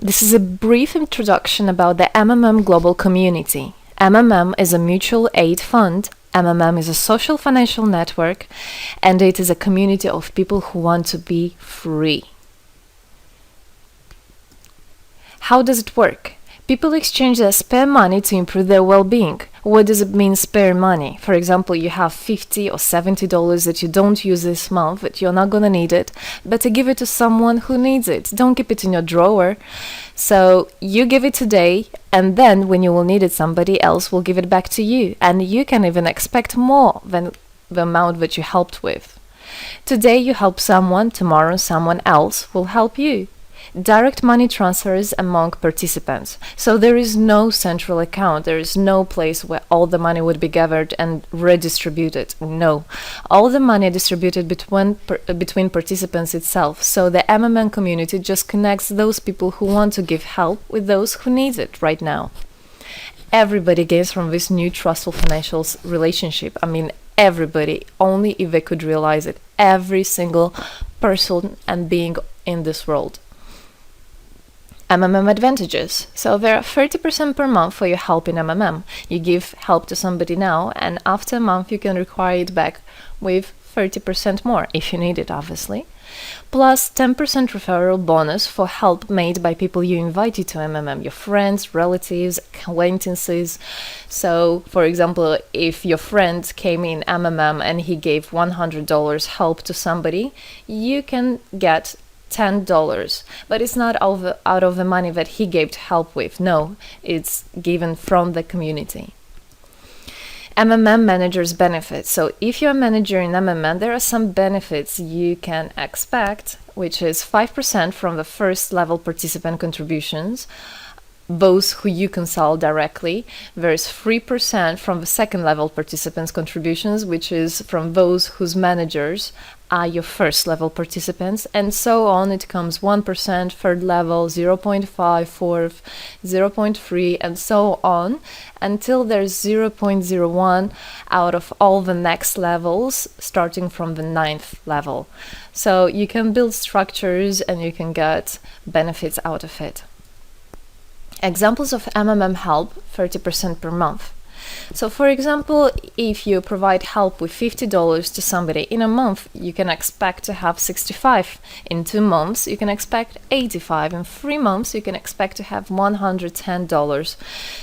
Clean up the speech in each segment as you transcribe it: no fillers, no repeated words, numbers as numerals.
This is a brief introduction about the MMM Global Community. MMM is a mutual aid fund. MMM is a social financial network, and it is a community of people who want to be free. How does it work? People exchange their spare money to improve their well-being. What does it mean, spare money? For example, you have $50 or $70 that you don't use this month, but you're not gonna need it. Better give it to someone who needs it. Don't keep it in your drawer. So you give it today, and then when you will need it, somebody else will give it back to you. And you can even expect more than the amount that you helped with. Today you help someone, tomorrow someone else will help you. Direct money transfers among participants. So there is no central account. There is no place where all the money would be gathered and redistributed. No. All the money are distributed between participants itself. So the MMM community just connects those people who want to give help with those who need it right now. Everybody gains from this new trustful financial relationship. I mean, everybody, only if they could realize it. Every single person and being in this world. MMM advantages. So there are 30% per month for your help in MMM. You give help to somebody now, and after a month you can require it back with 30% more, if you need it, obviously. Plus 10% referral bonus for help made by people you invited to MMM, your friends, relatives, acquaintances. So, for example, if your friend came in MMM and he gave $100 help to somebody, you can get $10, but it's not out of the money that he gave to help with. No, it's given from the community. MMM managers benefits. So if you're a manager in MMM, there are some benefits you can expect, which is 5% from the first level participant contributions, those who you consult directly. There's 3% from the second level participants contributions, which is from those whose managers are your first level participants, and so on. It comes 1%, third level, 0.5, fourth, 0.3, and so on, until there's 0.01 out of all the next levels, starting from the 9th level. So you can build structures and you can get benefits out of it. Examples of MMM help, 30% per month. So for example, if you provide help with $50 to somebody in a month, you can expect to have 65. In 2 months, you can expect 85. In 3 months, you can expect to have $110.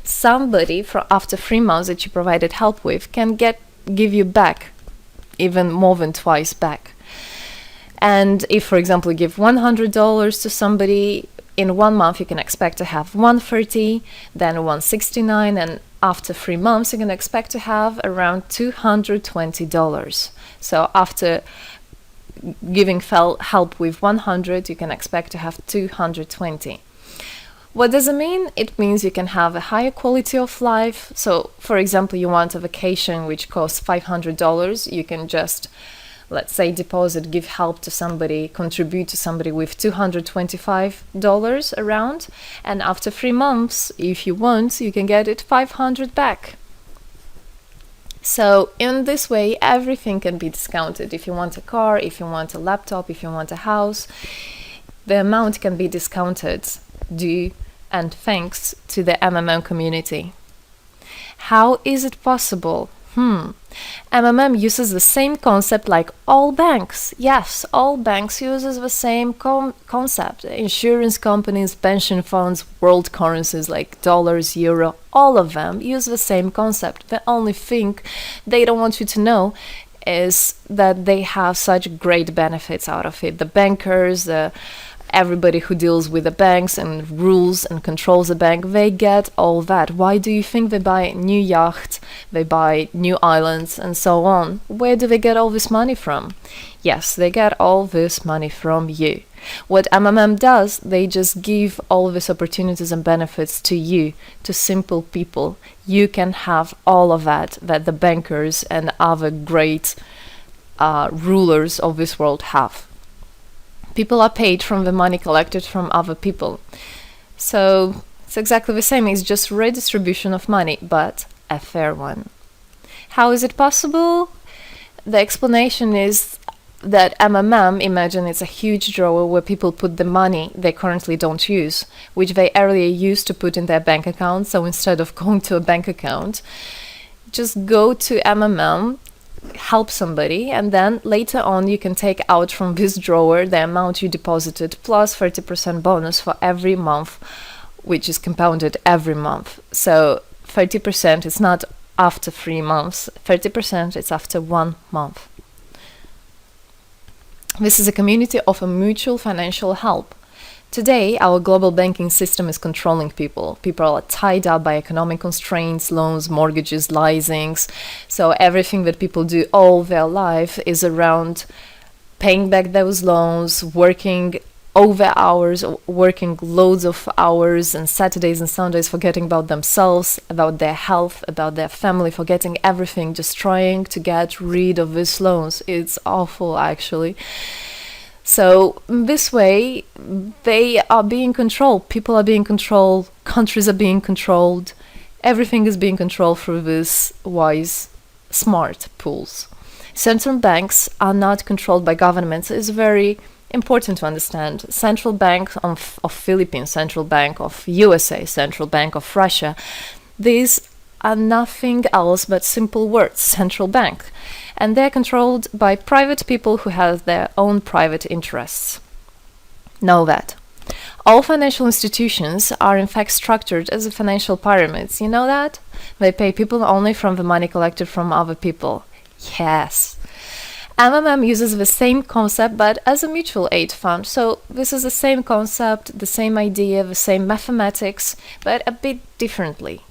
Somebody after 3 months that you provided help with can give you back even more than twice back. And if, for example, you give $100 to somebody, in 1 month you can expect to have $130, then $169, and after 3 months you can expect to have around $220. So after giving help with $100, you can expect to have $220. What does it mean? It means you can have a higher quality of life. So for example, you want a vacation which costs $500, you can just, let's say, give help to somebody, contribute to somebody with $225 around, and after 3 months, if you want, you can get it $500 back. So in this way, everything can be discounted. If you want a car, if you want a laptop, if you want a house, the amount can be discounted due and thanks to the MMM community. How is it possible? MMM uses the same concept like all banks. Yes, all banks uses the same concept. Insurance companies, pension funds, world currencies like dollars, euro, all of them use the same concept. The only thing they don't want you to know is that they have such great benefits out of it. The bankers, everybody who deals with the banks and rules and controls the bank, they get all that. Why do you think they buy new yachts, they buy new islands, and so on? Where do they get all this money from? Yes, they get all this money from you. What MMM does, they just give all these opportunities and benefits to you, to simple people. You can have all of that the bankers and other great rulers of this world have. People are paid from the money collected from other people. So it's exactly the same. It's just redistribution of money, but a fair one. How is it possible? The explanation is that MMM, imagine it's a huge drawer where people put the money they currently don't use, which they earlier used to put in their bank account. So instead of going to a bank account, just go to MMM, help somebody, and then later on you can take out from this drawer the amount you deposited plus 30% bonus for every month, which is compounded every month. So 30% is not after 3 months, 30% is after 1 month. This is a community of a mutual financial help. Today, our global banking system is controlling people. People are tied up by economic constraints, loans, mortgages, leasings. So everything that people do all their life is around paying back those loans, working over hours, working loads of hours and Saturdays and Sundays, forgetting about themselves, about their health, about their family, forgetting everything, just trying to get rid of these loans. It's awful, actually. So this way, they are being controlled. People are being controlled. Countries are being controlled. Everything is being controlled through these wise, smart pools. Central banks are not controlled by governments. It's very important to understand. Central Bank of Philippines, Central Bank of USA, Central Bank of Russia, these are nothing else but simple words, central bank. And they're controlled by private people who have their own private interests. Know that. All financial institutions are in fact structured as financial pyramids. You know that? They pay people only from the money collected from other people. Yes. MMM uses the same concept but as a mutual aid fund. So this is the same concept, the same idea, the same mathematics, but a bit differently.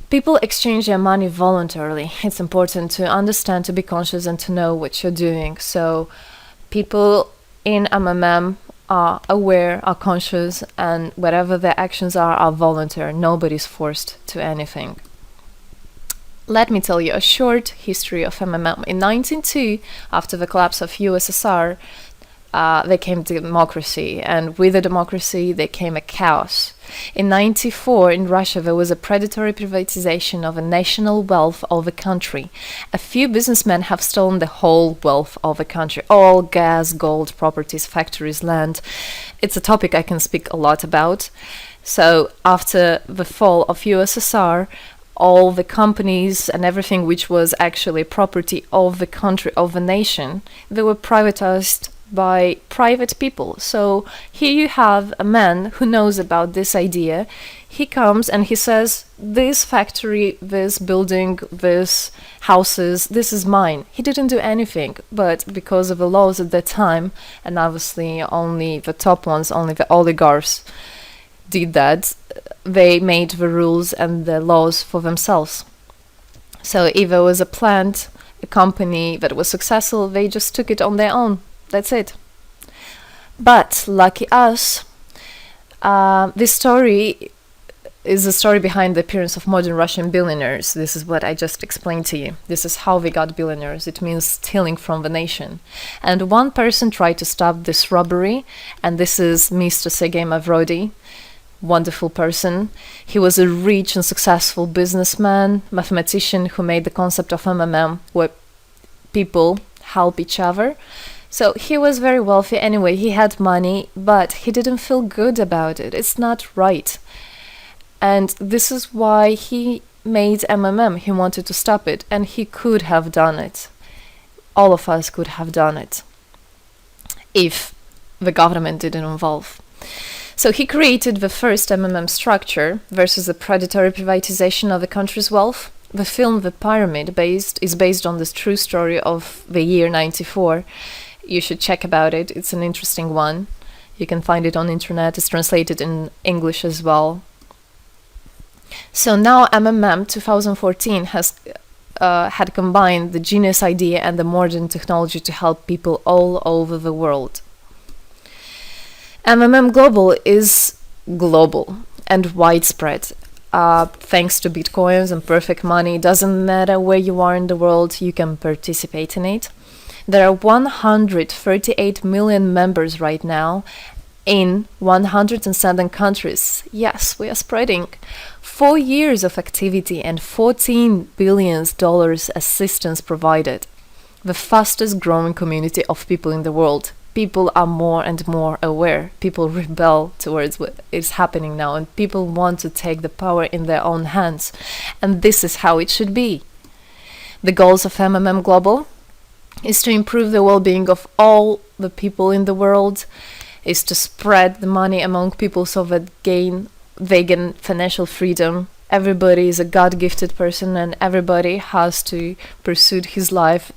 People exchange their money voluntarily. It's important to understand, to be conscious, and to know what you're doing. So people in MMM are aware, are conscious, and whatever their actions are voluntary. Nobody's forced to anything. Let me tell you a short history of MMM. In 1902, after the collapse of USSR, there came democracy, and with the democracy there came a chaos. In 1994, in Russia, there was a predatory privatization of a national wealth of the country. A few businessmen have stolen the whole wealth of the country, all gas, gold, properties, factories, land. It's a topic I can speak a lot about. So after the fall of USSR, all the companies and everything which was actually property of the country, of the nation, they were privatized by private people. So here you have a man who knows about this idea. He comes and he says, this factory, this building, this houses, this is mine. He didn't do anything, but because of the laws at that time, and obviously only the top ones, only the oligarchs did that, they made the rules and the laws for themselves. So if there was a plant, a company that was successful, they just took it on their own. That's it. But lucky us, this story is the story behind the appearance of modern Russian billionaires. This is what I just explained to you. This is how they got billionaires. It means stealing from the nation. And one person tried to stop this robbery, and this is Mr. Sergei Mavrodi. Wonderful person. He was a rich and successful businessman, mathematician who made the concept of MMM, where people help each other. So he was very wealthy anyway, he had money, but he didn't feel good about it. It's not right. And this is why he made MMM. He wanted to stop it, and he could have done it. All of us could have done it if the government didn't involve. So he created the first MMM structure versus the predatory privatization of the country's wealth. The film The Pyramid is based on this true story of the year 94. You should check about it. It's an interesting one. You can find it on the internet. It's translated in English as well. So now MMM 2014 has had combined the genius idea and the modern technology to help people all over the world. MMM Global is global and widespread. Thanks to Bitcoins and perfect money, doesn't matter where you are in the world, you can participate in it. There are 138 million members right now in 107 countries. Yes, we are spreading. 4 years of activity and $14 billion assistance provided. the fastest growing community of people in the world. People are more and more aware. People rebel towards what is happening now, and people want to take the power in their own hands. And this is how it should be. The goals of MMM Global is to improve the well-being of all the people in the world, is to spread the money among people so that they gain financial freedom. Everybody is a God-gifted person, and everybody has to pursue his life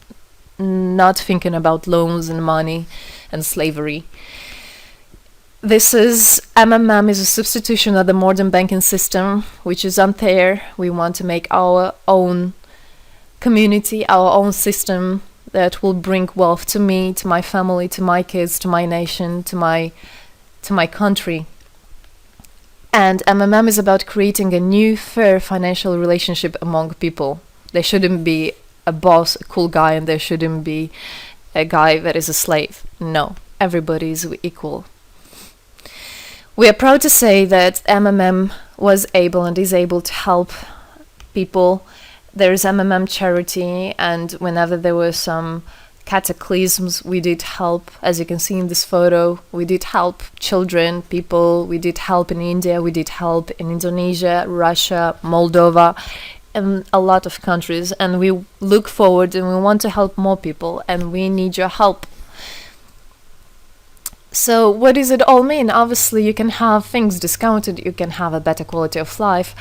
not thinking about loans and money and slavery. This is MMM is a substitution of the modern banking system, which is unfair. We want to make our own community, our own system that will bring wealth to me, to my family, to my kids, to my nation, to my country. And MMM is about creating a new, fair financial relationship among people. There shouldn't be a boss, a cool guy, and there shouldn't be a guy that is a slave. No, everybody is equal. We are proud to say that MMM was able and is able to help people. There is MMM charity, and whenever there were some cataclysms, we did help. As you can see in this photo, we did help children, people. We did help in India, we did help in Indonesia, Russia, Moldova, and a lot of countries. And we look forward and we want to help more people, and we need your help. So what does it all mean? Obviously, you can have things discounted, you can have a better quality of life,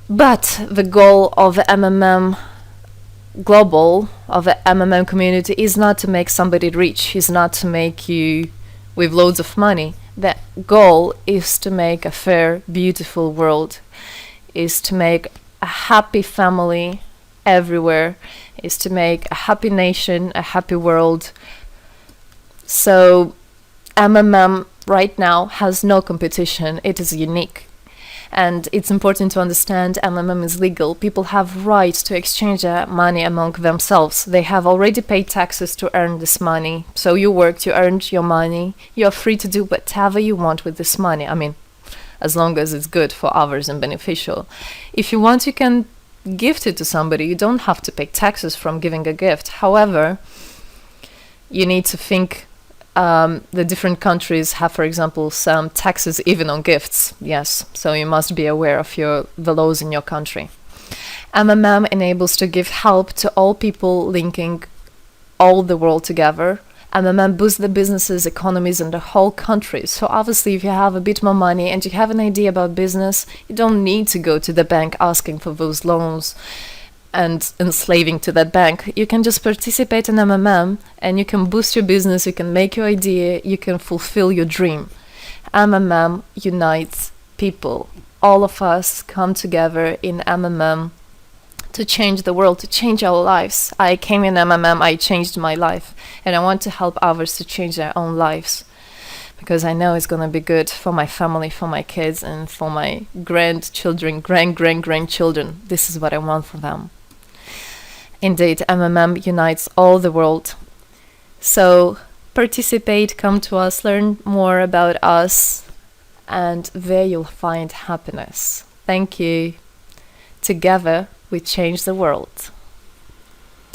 but the goal of the MMM Global, of the MMM community, is not to make somebody rich, is not to make you with loads of money. The goal is to make a fair, beautiful world, is to make a happy family everywhere, is to make a happy nation, a happy world. So MMM right now has no competition, it is unique. And it's important to understand MMM is legal. People have right to exchange their money among themselves. They have already paid taxes to earn this money. So you worked, you earned your money. You're free to do whatever you want with this money. I mean, as long as it's good for others and beneficial. If you want, you can gift it to somebody. You don't have to pay taxes from giving a gift. However, you need to think the different countries have, for example, some taxes even on gifts. Yes, so you must be aware of the laws in your country. MMM enables to give help to all people, linking all the world together. MMM boosts the businesses, economies, and the whole country. So obviously, if you have a bit more money and you have an idea about business, you don't need to go to the bank asking for those loans and enslaving to that bank. You can just participate in MMM and you can boost your business, you can make your idea, you can fulfill your dream. MMM unites people. All of us come together in MMM to change the world, to change our lives. I came in MMM, I changed my life, and I want to help others to change their own lives, because I know it's going to be good for my family, for my kids, and for my grandchildren, grandchildren. This is what I want for them. Indeed, MMM unites all the world. So participate, come to us, learn more about us, and there you'll find happiness. Thank you. Together, we change the world.